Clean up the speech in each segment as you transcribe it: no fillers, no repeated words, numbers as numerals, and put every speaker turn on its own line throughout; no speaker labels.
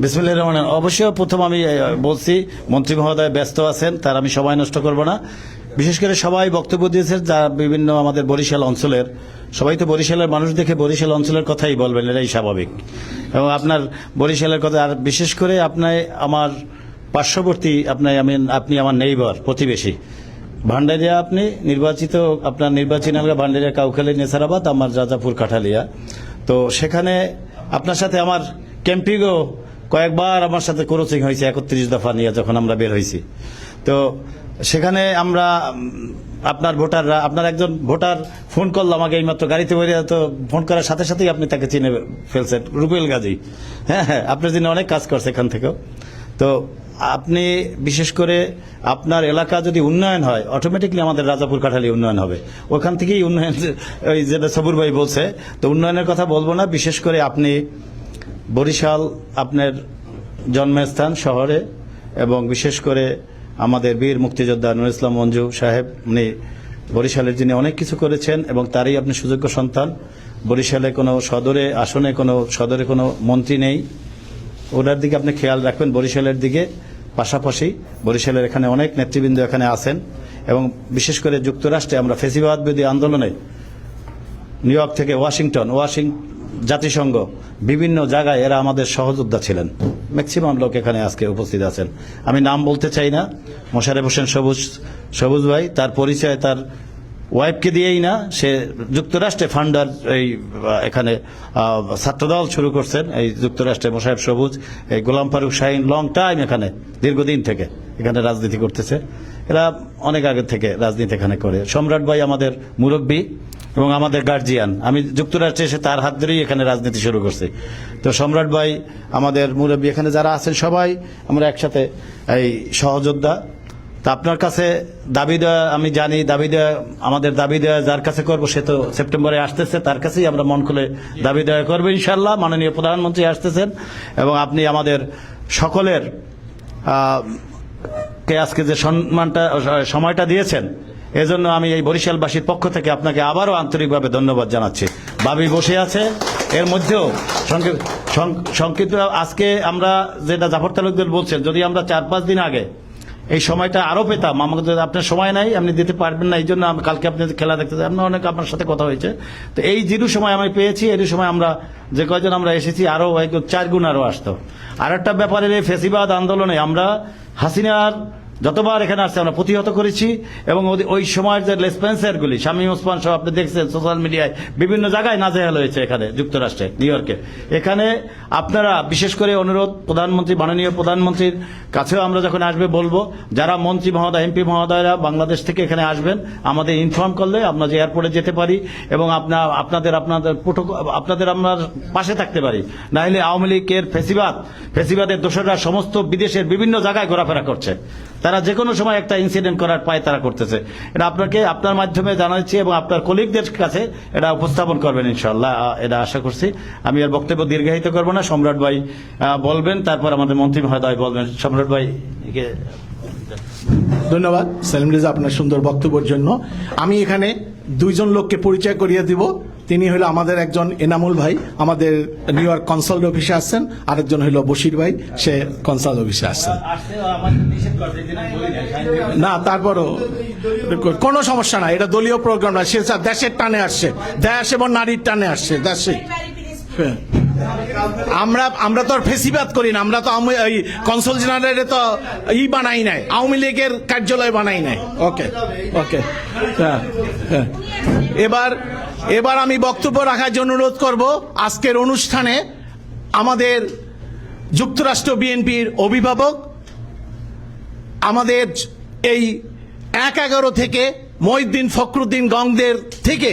বিসমিল্লাহির রহমানির রহিম। অবশ্যই প্রথম আমি বলছি মন্ত্রী মহোদয় ব্যস্ত আছেন, তার আমি সময় নষ্ট করব না। বিশেষ করে সবাই বক্তব্য দিয়েছেন যা বিভিন্ন আমাদের বরিশাল অঞ্চলের, সবাই তো বরিশালের মানুষ দেখে বরিশাল অঞ্চলের কথাই বলবেন, এটাই স্বাভাবিক। এবং আপনার বরিশালের কথা, আর বিশেষ করে আপনার আমার পার্শ্ববর্তী, আপনি আমার নেইবার, প্রতিবেশী ভান্ডারিয়া, আপনি নির্বাচিত, আপনার নির্বাচনী এলাকা ভান্ডারিয়া, কাউখালী, নেসারাবাদ, আমার রাজাপুর, কাঠালিয়া। তো সেখানে আপনার সাথে আমার ক্যাম্পিংও কয়েকবার আমার সাথে ক্রসিং হয়েছে 31 দফা নিয়ে, যখন আমরা বের হয়েছি। তো সেখানে আমরা আপনার ভোটাররা, আপনার একজন ভোটার ফোন করলো আমাকে এইমাত্র গাড়িতে বেরিয়ে, তো ফোন করার সাথে সাথেই আপনি তাকে চিনে ফেলছেন, রুবেল গাজী। হ্যাঁ হ্যাঁ, আপনার জন্য অনেক কাজ করছে এখান থেকেও। তো আপনি বিশেষ করে আপনার এলাকা যদি উন্নয়ন হয়, অটোমেটিকলি আমাদের রাজাপুর, কাঠালি উন্নয়ন হবে। ওখান থেকেই উন্নয়ন, ওই যেটা সবুর ভাই বলছে, তো উন্নয়নের কথা বলবো না। বিশেষ করে আপনি বরিশাল আপনার জন্মস্থান শহরে, এবং বিশেষ করে আমাদের বীর মুক্তিযোদ্ধা নুরুল ইসলাম মঞ্জু সাহেব, উনি বরিশালের যিনি অনেক কিছু করেছেন, এবং তারই আপনি সুযোগ্য সন্তান। বরিশালে কোনো সদরে কোনো মন্ত্রী নেই, ওনার দিকে আপনি খেয়াল রাখবেন, বরিশালের দিকে। পাশাপাশি বরিশালের এখানে অনেক নেতৃবৃন্দ এখানে আছেন, এবং বিশেষ করে যুক্তরাষ্ট্রে আমরা ফ্যাসিবাদ বিরোধী আন্দোলনে নিউ ইয়র্ক থেকে ওয়াশিংটন, জাতিসংঘ, বিভিন্ন জায়গায় এরা আমাদের সহযোদ্ধা ছিলেন। ম্যাক্সিমাম লোক এখানে আজকে উপস্থিত আছেন। আমি নাম বলতে চাই না, মোশারেফ হোসেন সবুজ ভাই, তার পরিচয় তার ওয়াইফকে দিয়েই না, সে যুক্তরাষ্ট্রে ফান্ডার, এই এখানে ছাত্রদল শুরু করছেন এই যুক্তরাষ্ট্রে। মোশারেফ সবুজ, এই গোলাম ফারুক শাহিন লং টাইম এখানে, দীর্ঘদিন থেকে এখানে রাজনীতি করতেছে। এরা অনেক আগে থেকে রাজনীতি এখানে করে। সম্রাট ভাই আমাদের মুরব্বী এবং আমাদের গার্জিয়ান। আমি যুক্তরাষ্ট্রে এসে তার হাত ধরেই এখানে রাজনীতি শুরু করছি। তো সম্রাট ভাই আমাদের মুরব্বী, এখানে যারা আছেন সবাই আমরা একসাথে এই সহযোদ্ধা। তা আপনার কাছে দাবি দেওয়া, আমি জানি আমাদের দাবি দেওয়া যার কাছে করবো, সে তো সেপ্টেম্বরে আসতেছে, তার কাছেই আমরা মন খুলে দাবি দেওয়া করবো ইনশাল্লাহ। মাননীয় প্রধানমন্ত্রী আসতেছেন, এবং আপনি আমাদের সকলের কে আজকে যে সময়টা দিয়েছেন, এজন্য আমি এই বরিশালবাসীর পক্ষ থেকে আপনাকে আবারও আন্তরিকভাবে ধন্যবাদ জানাচ্ছি। ভাবি বসে আছে, এর মধ্যেও সংক্ষিপ্ত আজকে আমরা যেটা জাফর তালুকদার বলছেন, যদি আমরা 4-5 দিন আগে এই সময়টা আরো পেতাম, আমাকে যদি আপনার সময় নাই, আপনি দিতে পারবেন না, এই জন্য আমি কালকে আপনি খেলা দেখতে চাই, আপনার অনেক আপনার সাথে কথা হয়েছে। তো এই যেটু সময় আমি পেয়েছি, এটু সময় আমরা যে কয়জন আমরা এসেছি, আরো 4 গুণ আরো আসতো। আর একটা ব্যাপারে, এই ফ্যাসিবাদ আন্দোলনে আমরা হাসিনার যতবার এখানে আসছে আমরা প্রতিহত করেছি, এবং ওই সময়ের যে লেসপেন্সারগুলি, শামীম ওসমান সহ আপনি দেখছেন সোশ্যাল মিডিয়ায় বিভিন্ন জায়গায় নাজেহাল হয়েছে, এখানে যুক্তরাষ্ট্রে, নিউ ইয়র্কে। এখানে আপনারা বিশেষ করে অনুরোধ, প্রধানমন্ত্রী, মাননীয় প্রধানমন্ত্রীর কাছেও আমরা যখন আসবে বলবো, যারা মন্ত্রী মহোদয়, এমপি মহোদয়রা বাংলাদেশ থেকে এখানে আসবেন, আমাদের ইনফর্ম করলে আমরা যে এয়ারপোর্টে যেতে পারি, এবং আপনাদের আমরা পাশে থাকতে পারি। না হলে আওয়ামী লীগের ফেসিবাদের দোষরা সমস্ত বিদেশের বিভিন্ন জায়গায় ঘোরাফেরা করছে, তারা যে কোনো সময় একটা ইনসিডেন্ট করার পায় তারা করতেছে। এটা আপনাকে আপনার মাধ্যমে জানাচ্ছি, এবং আপনার কলিগদের কাছে এটা উপস্থাপন করবেন ইনশাআল্লাহ, এটা আশা করছি। আমি আর বক্তব্য দীর্ঘায়িত করব না, সম্রাট ভাই বলবেন, তারপর আমাদের মন্ত্রী মহোদয় বলবেন। সম্রাট ভাই।
ধন্যবাদ সেলিম রেজা আপনার সুন্দর বক্তব্যের জন্য। আমি এখানে 2 জন লোককে পরিচয় করিয়ে দিব। তিনি হলো আমাদের একজন এনামুল ভাই, আমাদের নিউ ইয়র্ক কনসাল অফিসে আসছেন, আরেকজন হলো বশির ভাই, সে কনসাল অফিসে আসছেন। না, তারপরও কোনো সমস্যা না, এটা দলীয় প্রোগ্রাম না, সে দেশের টানে আসছে, দেশ এবং নারীর টানে আসছে দেশে। আমরা তো ফেসিবাদ করি না, আমরা তো কনসাল জেনারেলে তো বানাই নাই, আওয়ামী লীগের কার্যালয় বানাই নাই। ওকে ওকে, এবার আমি বক্তব্য রাখার জন্য অনুরোধ করব। আজকের অনুষ্ঠানে আমাদের যুক্তরাষ্ট্র বিএনপির অভিভাবক, আমাদের এই 1-11 থেকে মহিউদ্দিন ফখরুদ্দিন গঙ্গদের থেকে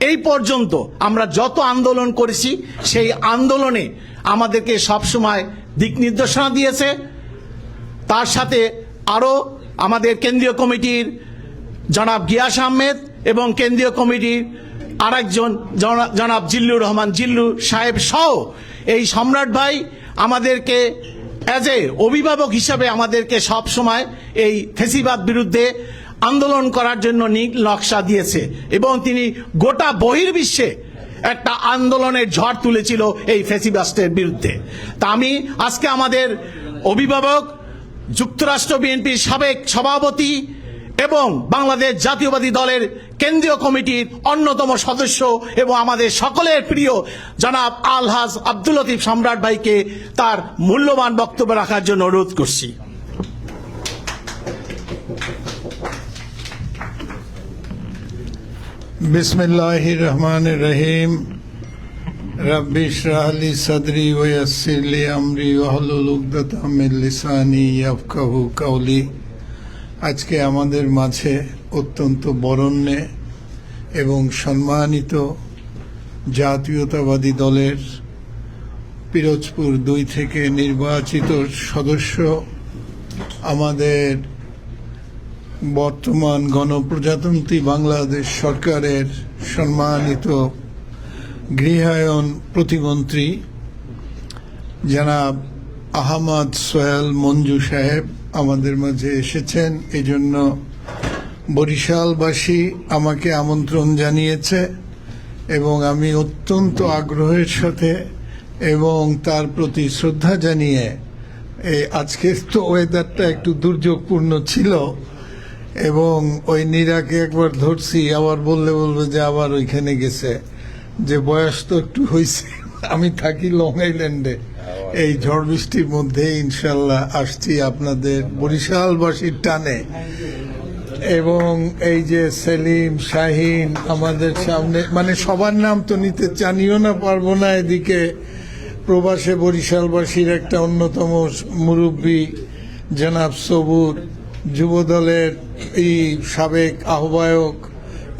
এই পর্যন্ত আমরা যত আন্দোলন করেছি, সেই আন্দোলনে আমাদেরকে সবসময় দিক নির্দেশনা দিয়েছে। তার সাথে আরো আমাদের কেন্দ্রীয় কমিটির জনাব গিয়াস আহমেদ এবং কেন্দ্রীয় কমিটির আরেকজন জনাব জিল্লুর রহমান জিল্লু সাহেব সহ এই সম্রাট ভাই আমাদেরকে অ্যাজ এ অভিভাবক হিসাবে আমাদেরকে সব সময় এই ফ্যাসিবাদ বিরুদ্ধে আন্দোলন করার জন্য নীল নকশা দিয়েছে, এবং তিনি গোটা বহির্বিশ্বে একটা আন্দোলনের ঝড় তুলেছিল এই ফ্যাসিবাস্টের বিরুদ্ধে। তা আমি আজকে আমাদের অভিভাবক, যুক্তরাষ্ট্র বিএনপির সাবেক সভাপতি এবং বাংলাদেশ জাতীয়বাদী দলের কেন্দ্রীয় কমিটির অন্যতম সদস্য এবং আমাদের সকলের প্রিয় জনাব আলহাজ আব্দুল লতিফ সম্রাট ভাইকে তার মূল্যবান বক্তব্য রাখার জন্য অনুরোধ করছি।
बिस्मिल्लाहिर रहमानिर रहीम रब्बि इश्रह ली सदरी व यस्सिर ली अमरी वाहलुल उक़दताम मिन लिसानी याफ़क़हू कौली। আজকে আমাদের মাঝে অত্যন্ত বরেণ্য এবং সম্মানিত জাতীয়তাবাদী দলের পিরোজপুর 2 থেকে নির্বাচিত সদস্য, আমাদের বর্তমান গণপ্রজাতন্ত্রী বাংলাদেশ সরকারের সম্মানিত গৃহায়ন প্রতিমন্ত্রী জনাব আহমদ সোহেল মঞ্জু সাহেব আমাদের মাঝে এসেছেন। এজন্য বরিশালবাসী আমাকে আমন্ত্রণ জানিয়েছে এবং আমি অত্যন্ত আগ্রহের সাথে এবং তার প্রতি শ্রদ্ধা জানিয়ে, আজকের তো ওয়েদারটা একটু দুর্যোগপূর্ণ ছিল এবং ওই নীরাকে একবার ধরছি, আবার বলবে যে আবার ওইখানে গেছে, যে বয়স তো একটু হয়েছে। আমি থাকি লং আইল্যান্ডে, এই ঝড় বৃষ্টির মধ্যে ইনশাল্লাহ আসছি আপনাদের বরিশালবাসীর টানে। এবং এই যে সেলিম, শাহিন আমাদের সামনে, মানে সবার নাম তো নিতে জানিও না, পারবো না। এদিকে প্রবাসে বরিশালবাসীর একটা অন্যতম মুরব্বী জনাব সবুর, যুবদলের এই সাবেক আহ্বায়ক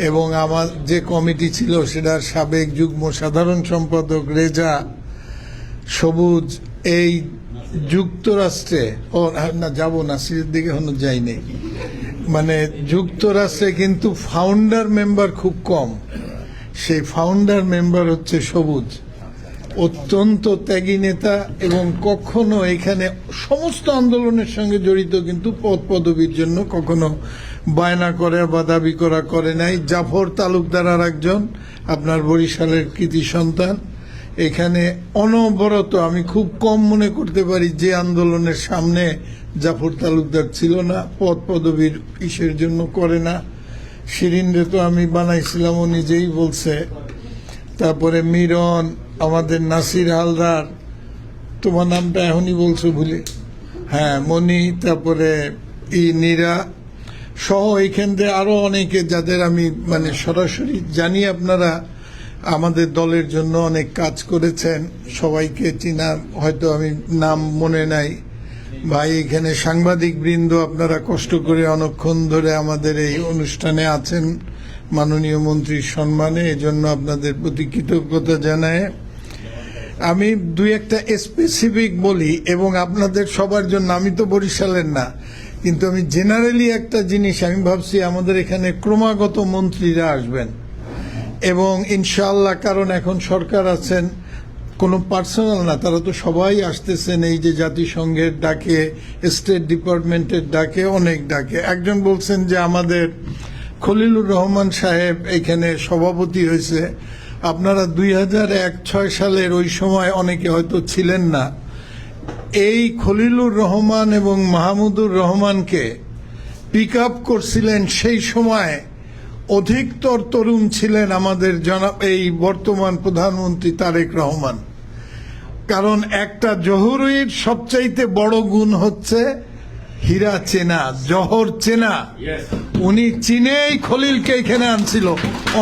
এবং আমার যে কমিটি ছিল সেটার সাবেক যুগ্ম সাধারণ সম্পাদক রেজা, সবুজ, এই যুক্তরাষ্ট্রে না যাব না, সিলের দিকে এখনো যাইনি, মানে যুক্তরাষ্ট্রে কিন্তু ফাউন্ডার মেম্বার খুব কম, সেই ফাউন্ডার মেম্বার হচ্ছে সবুজ। অত্যন্ত ত্যাগী নেতা এবং কখনো এখানে সমস্ত আন্দোলনের সঙ্গে জড়িত, কিন্তু পদ পদবীর জন্য কখনো বায়না করে বা দাবি করে নাই। জাফর তালুকদার আর একজন আপনার বরিশালের কৃতি সন্তান, এখানে অনবরত আমি খুব কম মনে করতে পারি যে আন্দোলনের সামনে জাফর তালুকদার ছিল না, পদ পদবীর ইসের জন্য করে না। শিরিনরে তো আমি বানাইছিলাম, ও নিজেই বলছে। তারপরে মিরন, আমাদের নাসির হালদার, তোমার নামটা এখনই বলছো ভুলে, হ্যাঁ মনি, তারপরে নীরা সহ এইখান থেকে আরো অনেকে যাদের আমি মানে সরাসরি জানি আপনারা আমাদের দলের জন্য অনেক কাজ করেছেন, সবাইকে চিনা হয়তো আমি নাম মনে নাই। ভাই এখানে সাংবাদিক বৃন্দ, আপনারা কষ্ট করে অনেকক্ষণ ধরে আমাদের এই অনুষ্ঠানে আছেন মাননীয় মন্ত্রীর সম্মানে, এজন্য আপনাদের প্রতি কৃতজ্ঞতা জানায়। আমি দুই একটা স্পেসিফিক বলি এবং আপনাদের সবার জন্য, আমি তো বরিশালের না, কিন্তু আমি জেনারেলি একটা জিনিস আমি ভাবছি, আমাদের এখানে ক্রমাগত মন্ত্রীরা আসবেন এবং ইনশাআল্লাহ, কারণ এখন সরকার আছেন, কোনো পার্সোনাল না, তারা তো সবাই আসতেছেন এই যে জাতিসংঘের ডাকে, স্টেট ডিপার্টমেন্টের ডাকে, অনেক ডাকে। একজন বলছেন যে আমাদের খলিলুর রহমান সাহেব এখানে সভাপতি হয়েছে। আপনারা 2001-06 সালের ওই সময় অনেকে হয়তো ছিলেন না, এই খলিলুর রহমান এবং মাহমুদুর রহমানকে পিক আপ করছিলেন। সেই সময় অধিকতর তরুণ ছিলেন আমাদের জনাব এই বর্তমান প্রধানমন্ত্রী তারেক রহমান। কারণ একটা জহুরীর সবচাইতে বড় গুণ হচ্ছে হীরা চেনা, জহর চেনা। উনি চিনেই খলিলকে এখানে আনছিল।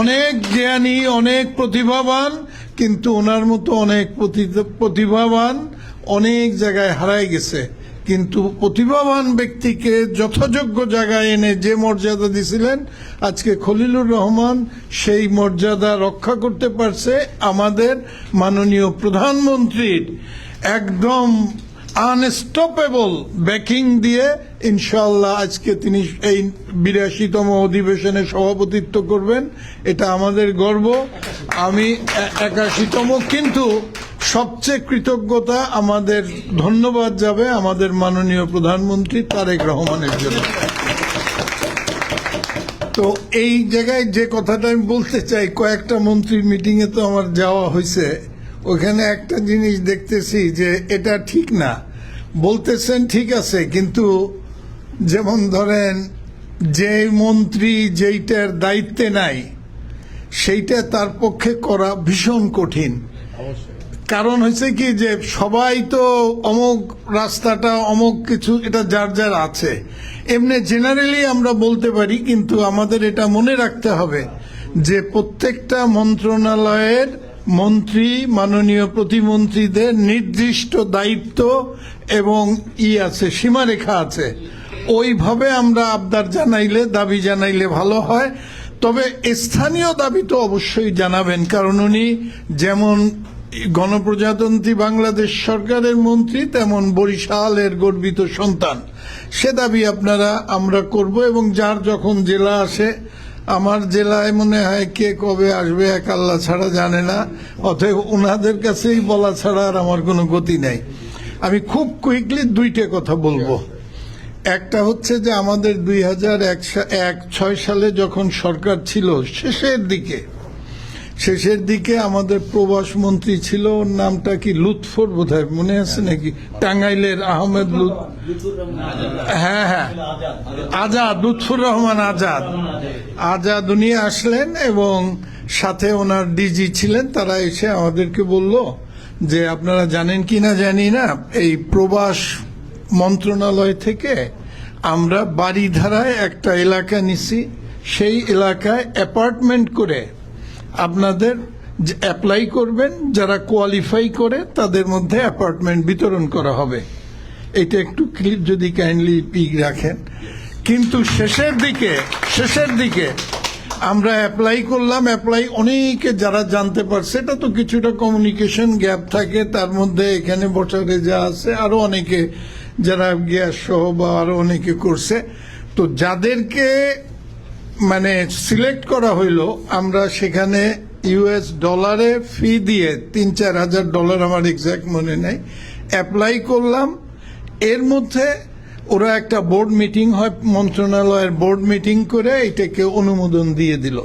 অনেক জ্ঞানী, অনেক প্রতিভাবান, কিন্তু ওনার মতো অনেক প্রতিভাবান অনেক জায়গায় হারাই গেছে, কিন্তু প্রতিভাবান ব্যক্তিকে যথাযোগ্য জায়গায় এনে যে মর্যাদা দিছিলেন, আজকে খলিলুর রহমান সেই মর্যাদা রক্ষা করতে পারছে আমাদের মাননীয় প্রধানমন্ত্রীর একদম আনস্টপেবল ব্যাকিং দিয়ে। ইনশাআল্লাহ আজকে তিনি এই 82তম অধিবেশনে সভাপতিত্ব করবেন, এটা আমাদের গর্ব। আমি 81তম, কিন্তু সবচেয়ে কৃতজ্ঞতা আমাদের, ধন্যবাদ যাবে আমাদের মাননীয় প্রধানমন্ত্রী তারেক রহমানের জন্য। তো এই জায়গায় যে কথাটা আমি বলতে চাই, কয়েকটা মন্ত্রীর মিটিং এ তো আমার যাওয়া হয়েছে, ওখানে একটা জিনিস দেখতেছি যে এটা ঠিক না। বলতেছেন ঠিক আছে, কিন্তু যেমন ধরেন যে মন্ত্রী যেইটার দায়িত্বে নাই সেইটা তার পক্ষে করা ভীষণ কঠিন। কারণ হয়েছে কি যে সবাই তো অমুক রাস্তাটা অমুক কিছু এটা যার যার আছে, এমনি জেনারেলি আমরা বলতে পারি, কিন্তু আমাদের এটা মনে রাখতে হবে যে প্রত্যেকটা মন্ত্রণালয়ের মন্ত্রী, মাননীয় প্রতিমন্ত্রীদের নির্দিষ্ট দায়িত্ব এবং আছে, সীমারেখা আছে। ওইভাবে আমরা আবদার জানাইলে, দাবি জানাইলে ভালো হয়। তবে স্থানীয় দাবি তো অবশ্যই জানাবেন, কারণ উনি যেমন গণপ্রজাতন্ত্রী বাংলাদেশ সরকারের মন্ত্রী, তেমন বরিশালের গর্বিত সন্তান। সে দাবি আমরা করব, এবং যার যখন জেলা আসে, আমার জেলায় মনে হয় কে কবে আসবে এক আল্লাহ ছাড়া জানে না, অতএব ওনাদের কাছেই বলা ছাড়া আর আমার কোনো গতি নাই। আমি খুব কুইকলি দুইটা কথা বলবো। একটা হচ্ছে যে আমাদের 2006 সালে যখন সরকার ছিল, শেষের দিকে আমাদের প্রবাস মন্ত্রী ছিল, ওর নামটা কি লুৎফর বোধহয়, মনে আছে নাকি? টাঙ্গাইলের আহমেদ হ্যাঁ, আজাদ, লুৎফুর রহমান আজাদ উনি আসলেন, এবং সাথে ওনার ডিজি ছিলেন। তারা এসে আমাদেরকে বলল যে আপনারা জানেন কি না জানি না, এই প্রবাস মন্ত্রণালয় থেকে আমরা বাড়িধারায় একটা এলাকা নিছি, সেই এলাকায় অ্যাপার্টমেন্ট করে আপনাদের অ্যাপ্লাই করবেন, যারা কোয়ালিফাই করে তাদের মধ্যে অ্যাপার্টমেন্ট বিতরণ করা হবে। এটা একটু ক্লিপ যদি কাইন্ডলি রাখেন। কিন্তু শেষের দিকে আমরা অ্যাপ্লাই করলাম, অনেকে যারা জানতে পারছে, এটা তো কিছুটা কমিউনিকেশন গ্যাপ থাকে, তার মধ্যে এখানে বছরে যা আছে আরো অনেকে যারা গ্যাস সহ বা আরো অনেকে করছে। তো যাদেরকে মানে সিলেক্ট করা হইলো, আমরা সেখানে US ডলারে ফি দিয়ে $3-4 হাজার, আমার এক্সাক্ট মনে নাই, অ্যাপ্লাই করলাম। এর মধ্যে ওরা একটা বোর্ড মিটিং হয়, মন্ত্রণালয়ের বোর্ড মিটিং করে এটাকে অনুমোদন দিয়ে দিল।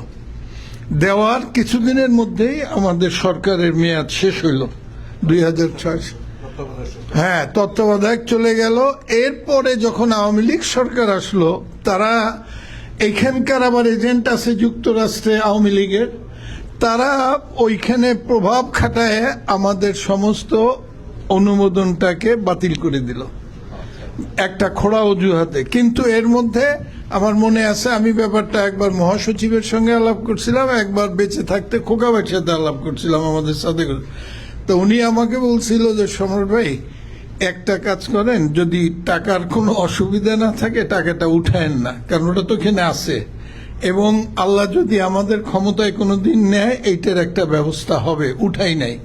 দেওয়ার কিছুদিনের মধ্যেই আমাদের সরকারের মেয়াদ শেষ হইল 2006। হ্যাঁ, তত্ত্বাবধায়ক চলে গেল। এরপরে যখন আওয়ামী লীগ সরকার আসলো, তারা এখানকার আবার এজেন্ট আছে যুক্তরাষ্ট্রে আওয়ামী লীগের, তারা ওইখানে প্রভাব খাটায় আমাদের সমস্ত অনুমোদনটাকে বাতিল করে দিল একটা খোড়া অজুহাতে। কিন্তু এর মধ্যে আমার মনে আছে, আমি ব্যাপারটা একবার মহাসচিবের সঙ্গে আলাপ করছিলাম, একবার বেঁচে থাকতে খোকা ভাইয়ের সাথে আলাপ করছিলাম আমাদের সাথে। তো উনি আমাকে বলছিল যে সম্রাট ভাই, একটা কাজ করেন, যদি টাকার কোনো অসুবিধা না থাকে টাকাটা উঠায়েন না, কারণ ওটা তো এখানে আছে, এবং আল্লাহ যদি আমাদের ক্ষমতায় কোনো দিন নেয় এইটার একটা ব্যবস্থা হবে। উঠাই নাই।